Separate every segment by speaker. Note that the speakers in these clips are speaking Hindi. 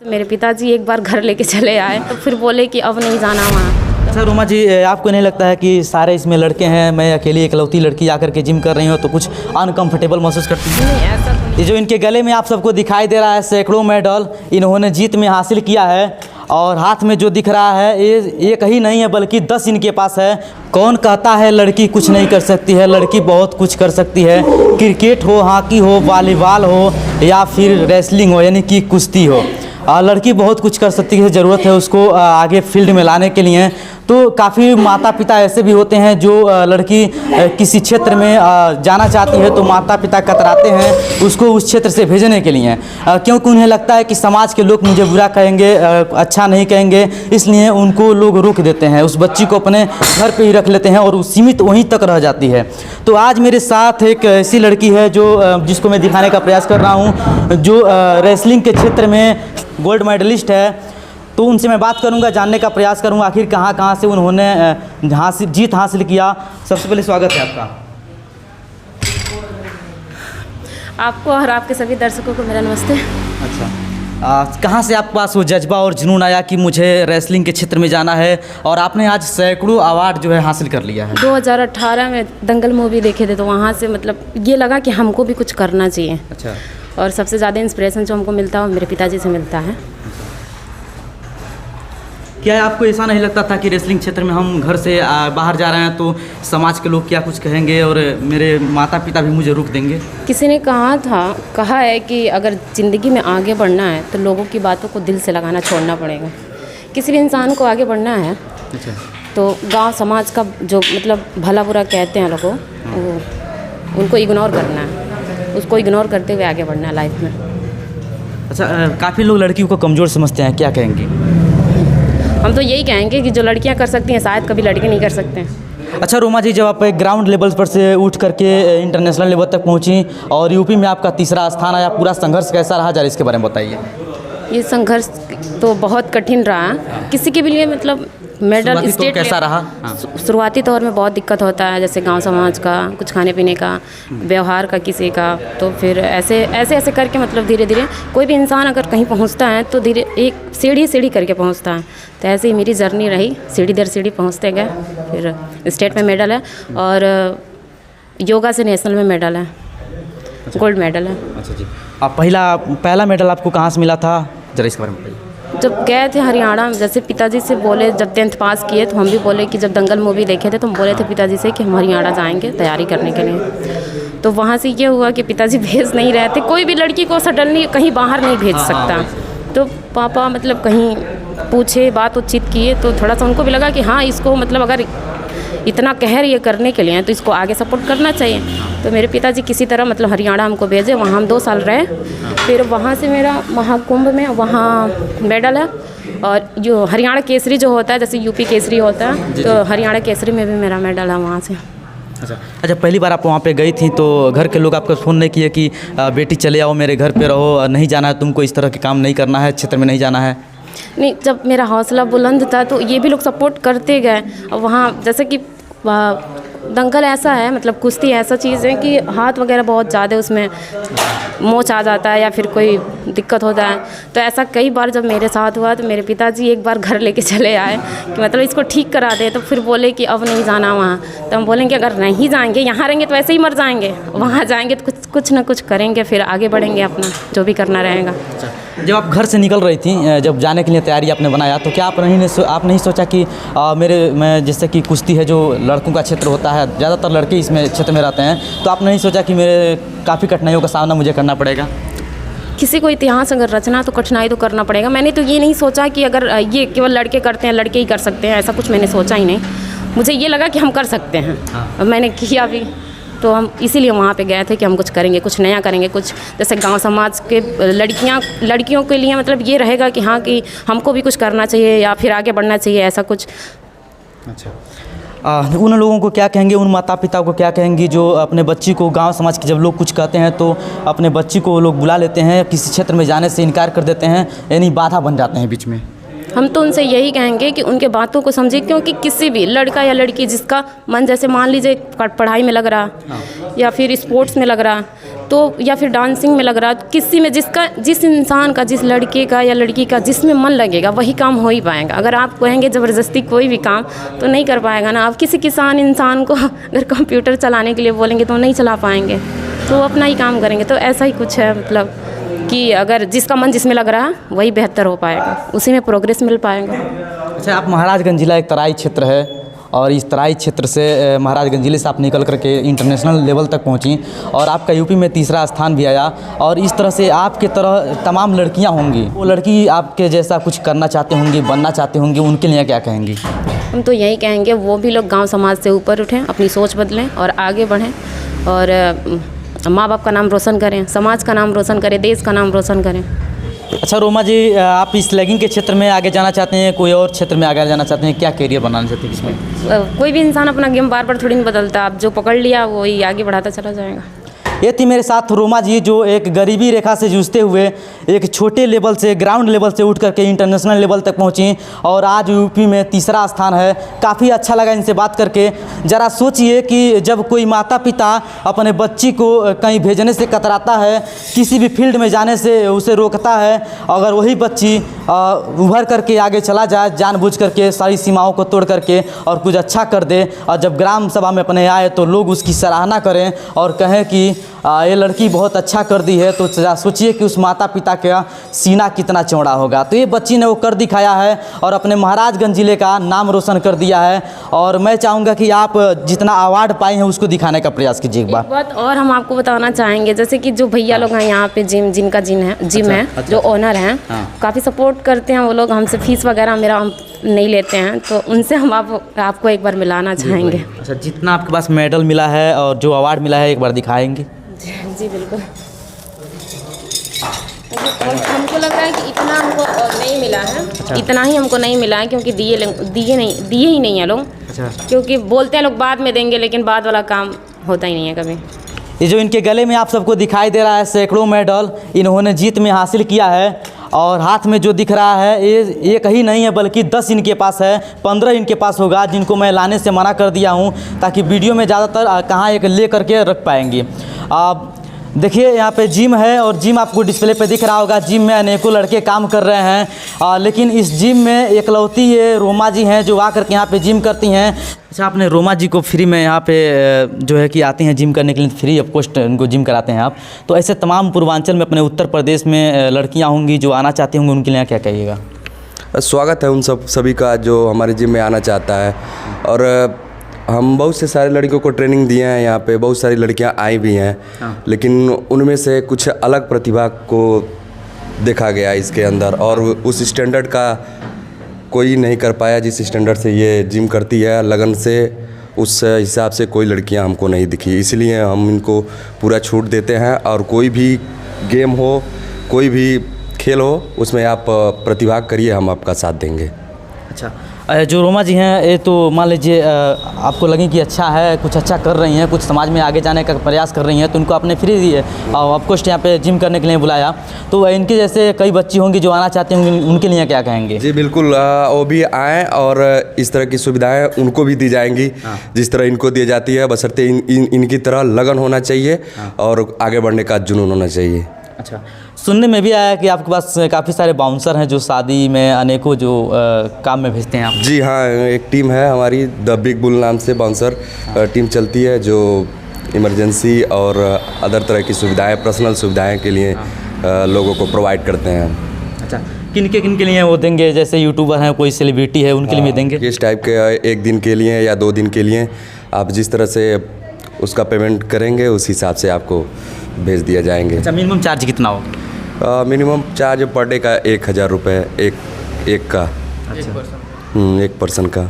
Speaker 1: तो मेरे पिताजी एक बार घर लेके चले आए तो फिर बोले कि अब नहीं जाना वहाँ।
Speaker 2: अच्छा रोमा जी, आपको नहीं लगता है कि सारे इसमें लड़के हैं, मैं अकेली इकलौती लड़की आकर के जिम कर रही हूँ तो कुछ अनकंफर्टेबल महसूस करती हैं?
Speaker 1: नहीं, ऐसा तो
Speaker 2: ये जो इनके गले में आप सबको दिखाई दे रहा है सैकड़ों मेडल इन्होंने जीत में हासिल किया है, और हाथ में जो दिख रहा है ये एक ही नहीं है बल्कि 10 इनके पास है। कौन कहता है लड़की कुछ नहीं कर सकती है? लड़की बहुत कुछ कर सकती है। क्रिकेट हो, हॉकी हो, वॉलीबॉल हो या फिर रेसलिंग हो यानी कि कुश्ती हो, लड़की बहुत कुछ कर सकती है। ज़रूरत है उसको आगे फील्ड में लाने के लिए। तो काफ़ी माता पिता ऐसे भी होते हैं जो लड़की किसी क्षेत्र में जाना चाहती है तो माता पिता कतराते हैं उसको उस क्षेत्र से भेजने के लिए, क्योंकि उन्हें लगता है कि समाज के लोग मुझे बुरा कहेंगे, अच्छा नहीं कहेंगे, इसलिए उनको लोग रोक देते हैं। उस बच्ची को अपने घर पे ही रख लेते हैं और सीमित वहीं तक रह जाती है। तो आज मेरे साथ एक ऐसी लड़की है जो जिसको मैं दिखाने का प्रयास कर रहा हूँ, जो रेसलिंग के क्षेत्र में गोल्ड मेडलिस्ट है। तो उनसे मैं बात करूंगा, जानने का प्रयास करूंगा आखिर कहां से उन्होंने जीत हासिल किया। सबसे पहले स्वागत है आपका।
Speaker 1: आपको और आपके सभी दर्शकों को मेरा नमस्ते।
Speaker 2: अच्छा, कहाँ से आपके पास वो जज्बा और जुनून आया कि मुझे रेसलिंग के क्षेत्र में जाना है, और आपने आज सैकड़ों अवार्ड जो है हासिल कर लिया है?
Speaker 1: 2018 में दंगल मूवी देखे थे तो वहाँ से मतलब ये लगा कि हमको भी कुछ करना चाहिए।
Speaker 2: अच्छा,
Speaker 1: और सबसे ज़्यादा इंस्पिरेशन जो हमको मिलता है वो मेरे पिताजी से मिलता है।
Speaker 2: क्या आपको ऐसा नहीं लगता था कि रेसलिंग क्षेत्र में हम घर से बाहर जा रहे हैं तो समाज के लोग क्या कुछ कहेंगे और मेरे माता पिता भी मुझे रोक देंगे?
Speaker 1: किसी ने कहा है कि अगर ज़िंदगी में आगे बढ़ना है तो लोगों की बातों को दिल से लगाना छोड़ना पड़ेगा। किसी भी इंसान को आगे बढ़ना है
Speaker 2: अच्छा,
Speaker 1: तो गांव समाज का जो मतलब भला बुरा कहते हैं लोगों वो उनको इग्नोर करना है, उसको इग्नोर करते हुए आगे बढ़ना है लाइफ में।
Speaker 2: अच्छा, काफ़ी लोग लड़कियों को कमज़ोर समझते हैं, क्या कहेंगे?
Speaker 1: हम तो यही कहेंगे कि जो लड़कियां कर सकती हैं शायद कभी लड़के नहीं कर सकते हैं।
Speaker 2: अच्छा रोमा जी, जब आप ग्राउंड लेवल पर से उठ करके इंटरनेशनल लेवल तक पहुंची और यूपी में आपका तीसरा स्थान आया, पूरा संघर्ष कैसा रहा, जरा इसके बारे में बताइए।
Speaker 1: ये संघर्ष तो बहुत कठिन रहा किसी के भी लिए, मतलब मेडल स्टेट
Speaker 2: कैसा रहा?
Speaker 1: शुरुआती तौर में बहुत दिक्कत होता है, जैसे गांव समाज का, कुछ खाने पीने का, व्यवहार का किसी का। तो फिर ऐसे करके मतलब धीरे धीरे कोई भी इंसान अगर कहीं पहुंचता है तो धीरे एक सीढ़ी करके पहुंचता है। तो ऐसे ही मेरी जर्नी रही, सीढ़ी दर सीढ़ी पहुंचते गए। फिर स्टेट में मेडल है और योगा से नेशनल में मेडल है, गोल्ड मेडल है।
Speaker 2: अच्छा जी, आप पहला मेडल आपको कहाँ से मिला था, जरा इसके बारे में बताइए।
Speaker 1: जब गए थे हरियाणा, जैसे पिताजी से बोले, जब 10th पास किए तो हम भी बोले कि जब दंगल मूवी देखे थे तो हम बोले थे पिताजी से कि हम हरियाणा जाएंगे तैयारी करने के लिए। तो वहाँ से ये हुआ कि पिताजी भेज नहीं रहे थे, कोई भी लड़की को सडनली कहीं बाहर नहीं भेज सकता। तो पापा मतलब कहीं पूछे, बात उचित किए तो थोड़ा सा उनको भी लगा कि हाँ इसको मतलब अगर इतना कहर ये करने के लिए तो इसको आगे सपोर्ट करना चाहिए। तो मेरे पिताजी किसी तरह मतलब हरियाणा हमको भेजे, वहाँ हम 2 साल रहे। फिर वहाँ से मेरा महाकुंभ में वहाँ मेडल है, और जो हरियाणा केसरी जो होता है, जैसे यूपी केसरी होता है तो हरियाणा केसरी में भी मेरा मेडल है वहाँ से।
Speaker 2: अच्छा, पहली बार आप वहाँ पे गई थी तो घर के लोग आपको फ़ोन नहीं किए कि बेटी चले आओ मेरे घर पे रहो, नहीं जाना है तुमको, इस तरह के काम नहीं करना है, क्षेत्र में नहीं जाना है?
Speaker 1: नहीं, जब मेरा हौसला बुलंद था तो ये भी लोग सपोर्ट करते गए। और वहाँ जैसे कि दंगल ऐसा है, मतलब कुश्ती ऐसा चीज़ है कि हाथ वगैरह बहुत ज़्यादा उसमें मोच आ जाता है या फिर कोई दिक्कत होता है। तो ऐसा कई बार जब मेरे साथ हुआ तो मेरे पिताजी एक बार घर लेके चले आए कि मतलब इसको ठीक करा दे। तो फिर बोले कि अब नहीं जाना वहाँ। तो हम बोलेंगे अगर नहीं जाएंगे, यहाँ रहेंगे तो ऐसे ही मर जाएंगे, वहाँ जाएंगे तो कुछ ना कुछ करेंगे, फिर आगे बढ़ेंगे, अपना जो भी करना रहेगा।
Speaker 2: जब आप घर से निकल रही थी, जब जाने के लिए तैयारी आपने बनाया तो क्या आप नहीं सोचा कि मैं जैसे कि कुश्ती है जो लड़कों का क्षेत्र होता है, ज़्यादातर लड़के इसमें क्षेत्र में रहते हैं, तो आपने नहीं सोचा कि मेरे काफ़ी कठिनाइयों का सामना मुझे करना पड़ेगा?
Speaker 1: किसी को इतिहास अगर रचना तो कठिनाई तो करना पड़ेगा। मैंने तो ये नहीं सोचा कि अगर ये केवल लड़के करते हैं, लड़के ही कर सकते हैं, ऐसा कुछ मैंने सोचा ही नहीं। मुझे ये लगा कि हम कर सकते हैं और मैंने किया भी। तो हम इसीलिए वहाँ पे गए थे कि हम कुछ करेंगे, कुछ नया करेंगे, कुछ जैसे गांव समाज के लड़कियों के लिए मतलब ये रहेगा कि हाँ कि हमको भी कुछ करना चाहिए या फिर आगे बढ़ना चाहिए, ऐसा कुछ।
Speaker 2: अच्छा, उन लोगों को क्या कहेंगे, उन माता पिता को क्या कहेंगी जो अपने बच्ची को गांव समाज के जब लोग कुछ कहते हैं तो अपने बच्ची को लोग बुला लेते हैं, किसी क्षेत्र में जाने से इनकार कर देते हैं, यानी बाधा बन जाते हैं बीच में?
Speaker 1: हम तो उनसे यही कहेंगे कि उनके बातों को समझे, क्योंकि किसी भी लड़का या लड़की जिसका मन जैसे मान लीजिए पढ़ाई में लग रहा या फिर स्पोर्ट्स में लग रहा, तो या फिर डांसिंग में लग रहा है, तो किसी में जिस इंसान का, जिस लड़के का या लड़की का जिसमें मन लगेगा वही काम हो ही पाएगा। अगर आप कहेंगे ज़बरदस्ती कोई भी काम तो नहीं कर पाएगा ना। आप किसी किसान इंसान को अगर कंप्यूटर चलाने के लिए बोलेंगे तो नहीं चला पाएंगे, तो वो अपना ही काम करेंगे। तो ऐसा ही कुछ है, मतलब कि अगर जिसका मन जिसमें लग रहा है वही बेहतर हो पाएगा, उसी में प्रोग्रेस मिल पाएगा।
Speaker 2: अच्छा, आप महाराजगंज जिला एक तराई क्षेत्र है और इस तराई क्षेत्र से महाराजगंज जिले से आप निकल करके इंटरनेशनल लेवल तक पहुंची और आपका यूपी में तीसरा स्थान भी आया। और इस तरह से आपके तरह तमाम लड़कियां होंगी, वो लड़की आपके जैसा कुछ करना चाहते होंगी, बनना चाहते होंगे, उनके लिए क्या कहेंगी?
Speaker 1: हम तो यही कहेंगे वो भी लोग गांव समाज से ऊपर उठें, अपनी सोच बदलें और आगे बढ़ें और माँ बाप का नाम रोशन करें, समाज का नाम रोशन करें, देश का नाम रोशन करें।
Speaker 2: अच्छा रोमा जी, आप इस लेगिंग के क्षेत्र में आगे जाना चाहते हैं, कोई और क्षेत्र में आगे जाना चाहते हैं, क्या करियर बनाना चाहते हैं इसमें?
Speaker 1: कोई भी इंसान अपना गेम बार बार थोड़ी नहीं बदलता, आप जो पकड़ लिया वो ही आगे बढ़ाता चला जाएगा।
Speaker 2: ये थी मेरे साथ रोमा जी, जो एक गरीबी रेखा से जूझते हुए एक छोटे लेवल से, ग्राउंड लेवल से उठ करके इंटरनेशनल लेवल तक पहुंची और आज यूपी में तीसरा स्थान है। काफ़ी अच्छा लगा इनसे बात करके। ज़रा सोचिए कि जब कोई माता पिता अपने बच्ची को कहीं भेजने से कतराता है, किसी भी फील्ड में जाने से उसे रोकता है, अगर वही बच्ची उभर करके आगे चला जाए जानबूझ करके, सारी सीमाओं को तोड़ करके और कुछ अच्छा कर दे, और जब ग्राम सभा में अपने आए तो लोग उसकी सराहना करें और कहें कि ये लड़की बहुत अच्छा कर दी है, तो सोचिए कि उस माता पिता का सीना कितना चौड़ा होगा। तो ये बच्ची ने वो कर दिखाया है और अपने महाराजगंज ज़िले का नाम रोशन कर दिया है। और मैं चाहूँगा कि आप जितना अवार्ड पाए हैं उसको दिखाने का प्रयास कीजिए। एक
Speaker 1: बात और हम आपको बताना चाहेंगे, जैसे कि जो भैया लोग हैं यहाँ पे जिनका जिम है, जो ओनर हैं, काफ़ी सपोर्ट करते हैं वो लोग, हमसे फीस वगैरह मेरा हम नहीं लेते हैं, तो उनसे हम आपको एक बार मिलाना चाहेंगे।
Speaker 2: अच्छा, जितना आपके पास मेडल मिला है और जो अवार्ड मिला है एक बार दिखाएंगे?
Speaker 1: जी बिल्कुल। हमको लग रहा है कि इतना हमको नहीं मिला है। अच्छा। इतना ही हमको नहीं मिला है क्योंकि दिए ही नहीं है लोग। अच्छा। क्योंकि बोलते हैं लोग बाद में देंगे, लेकिन बाद वाला काम होता ही नहीं है कभी।
Speaker 2: ये जो इनके गले में आप सबको दिखाई दे रहा है सैकड़ों मेडल इन्होंने जीत में हासिल किया है, और हाथ में जो दिख रहा है ये एक ही नहीं है बल्कि 10 इनके पास है, 15 इनके पास होगा, जिनको मैं लाने से मना कर दिया हूँ ताकि वीडियो में ज़्यादातर कहाँ एक ले करके रख पाएंगे। देखिए यहाँ पे जिम है और जिम आपको डिस्प्ले पे दिख रहा होगा। जिम में अनेकों लड़के काम कर रहे हैं, लेकिन इस जिम में एकलौती ये रोमा जी हैं जो आकर के यहाँ पे जिम करती हैं। अच्छा, आपने रोमा जी को फ्री में यहाँ पे जो है कि आती हैं जिम करने के लिए, फ्री ऑफ कॉस्ट उनको जिम कराते हैं आप, तो ऐसे तमाम पूर्वांचल में अपने उत्तर प्रदेश में लड़कियाँ होंगी जो आना चाहती होंगी, उनके लिए क्या कहिएगा?
Speaker 3: स्वागत है उन सभी का जो हमारे जिम में आना चाहता है। और हम बहुत से सारे लड़कियों को ट्रेनिंग दिए हैं, यहाँ पे बहुत सारी लड़कियाँ आई भी हैं। हाँ। लेकिन उनमें से कुछ अलग प्रतिभा को देखा गया इसके अंदर, और उस स्टैंडर्ड का कोई नहीं कर पाया जिस स्टैंडर्ड से ये जिम करती है लगन से। उस हिसाब से कोई लड़कियाँ हमको नहीं दिखी, इसलिए हम इनको पूरा छूट देते हैं। और कोई भी गेम हो, कोई भी खेल हो, उसमें आप प्रतिभाग करिए, हम आपका साथ देंगे।
Speaker 2: अच्छा, जो रोमा जी हैं ये तो मान लीजिए आपको लगे कि अच्छा है, कुछ अच्छा कर रही हैं, कुछ समाज में आगे जाने का प्रयास कर रही हैं, तो उनको आपने फ्री दिए और ऑफकोर्स यहाँ पे जिम करने के लिए बुलाया, तो इनके जैसे कई बच्ची होंगी जो आना चाहती होंगी, उनके लिए क्या कहेंगे?
Speaker 3: जी बिल्कुल, वो भी आएँ और इस तरह की सुविधाएँ उनको भी दी जाएंगी। हाँ। जिस तरह इनको दी जाती है, बशर्ते इनकी तरह लगन होना चाहिए। हाँ। और आगे बढ़ने का जुनून होना चाहिए।
Speaker 2: अच्छा, सुनने में भी आया कि आपके पास काफ़ी सारे बाउंसर हैं जो शादी में अनेकों जो काम में भेजते हैं आप।
Speaker 3: जी हाँ, एक टीम है हमारी द बिग बुल नाम से बाउंसर टीम चलती है, जो इमरजेंसी और अदर तरह की सुविधाएं, पर्सनल सुविधाएं के लिए लोगों को प्रोवाइड करते हैं।
Speaker 2: अच्छा, किन के लिए वो देंगे? जैसे यूट्यूबर हैं, कोई सेलिब्रिटी है, उनके लिए देंगे?
Speaker 3: इस टाइप के 1 दिन के लिए या 2 दिन के लिए आप जिस तरह से उसका पेमेंट करेंगे उस हिसाब से आपको भेज दिया जाएंगे।
Speaker 2: अच्छा, मिनिमम चार्ज कितना होगा?
Speaker 3: मिनिमम चार्ज पर डे का 1000 रुपये एक का। अच्छा। एक पर्सन का।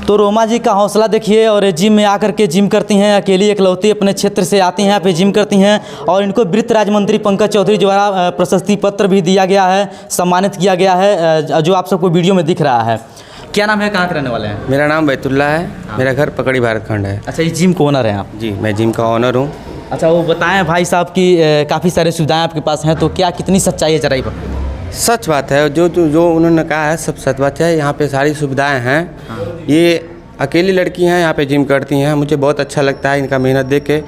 Speaker 2: तो रोमा जी का हौसला देखिए, और जिम में आकर के जिम करती हैं, अकेली एकलौती अपने क्षेत्र से आती हैं, यहाँ पे जिम करती हैं, और इनको वित्त राज्य मंत्री पंकज चौधरी द्वारा प्रशस्ति पत्र भी दिया गया है, सम्मानित किया गया है, जो आप सबको वीडियो में दिख रहा है। क्या नाम है, कहाँ के रहने वाले हैं?
Speaker 4: मेरा नाम बैतुल्ला है। हाँ। मेरा घर पकड़ी भारत खंड है।
Speaker 2: अच्छा, ये जिम का ओनर हैं आप?
Speaker 4: जी, मैं जिम का ओनर हूँ।
Speaker 2: अच्छा, वो बताएं भाई साहब कि काफ़ी सारे सुविधाएं आपके पास हैं, तो क्या कितनी सच्चाई है जरा पर?
Speaker 4: सच बात है, जो उन्होंने कहा है सब सच बात है। यहाँ पे सारी सुविधाएं हैं। हाँ। ये अकेली लड़की हैं, यहाँ पे जिम करती हैं। मुझे बहुत अच्छा लगता है इनका मेहनत देख के।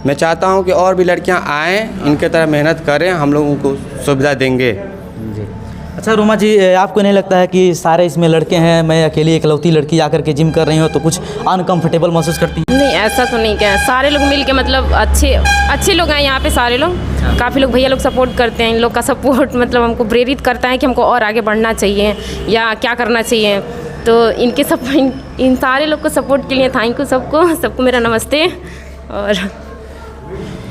Speaker 4: मैं चाहता हूँ कि और भी लड़कियाँ आएँ, इनके तरह मेहनत करें, हम लोग उनको सुविधा देंगे।
Speaker 2: अच्छा रोमा जी, आपको नहीं लगता है कि सारे इसमें लड़के हैं, मैं अकेली इकलौती लड़की आकर के जिम कर रही हूँ तो कुछ अनकंफर्टेबल महसूस करती है?
Speaker 1: नहीं, ऐसा तो नहीं क्या, सारे लोग मिल के मतलब अच्छे लोग हैं यहाँ पे, सारे लोग, काफ़ी लोग भैया लोग सपोर्ट करते हैं। इन लोग का सपोर्ट मतलब हमको प्रेरित करता है कि हमको और आगे बढ़ना चाहिए या क्या करना चाहिए। तो इन सारे लोग को सपोर्ट के लिए थैंक यू सबको मेरा नमस्ते। और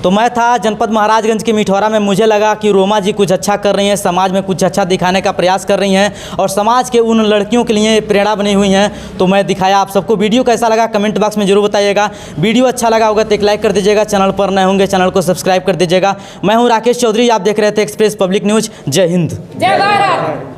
Speaker 2: तो मैं था जनपद महाराजगंज के मिठौरा में, मुझे लगा कि रोमा जी कुछ अच्छा कर रही हैं, समाज में कुछ अच्छा दिखाने का प्रयास कर रही हैं और समाज के उन लड़कियों के लिए प्रेरणा बनी हुई हैं, तो मैं दिखाया आप सबको। वीडियो कैसा लगा कमेंट बॉक्स में जरूर बताइएगा। वीडियो अच्छा लगा होगा तो एक लाइक कर दीजिएगा, चैनल पर नए होंगे चैनल को सब्सक्राइब कर दीजिएगा। मैं हूँ राकेश चौधरी, आप देख रहे थे एक्सप्रेस पब्लिक न्यूज़। जय हिंद,
Speaker 1: जय भारत।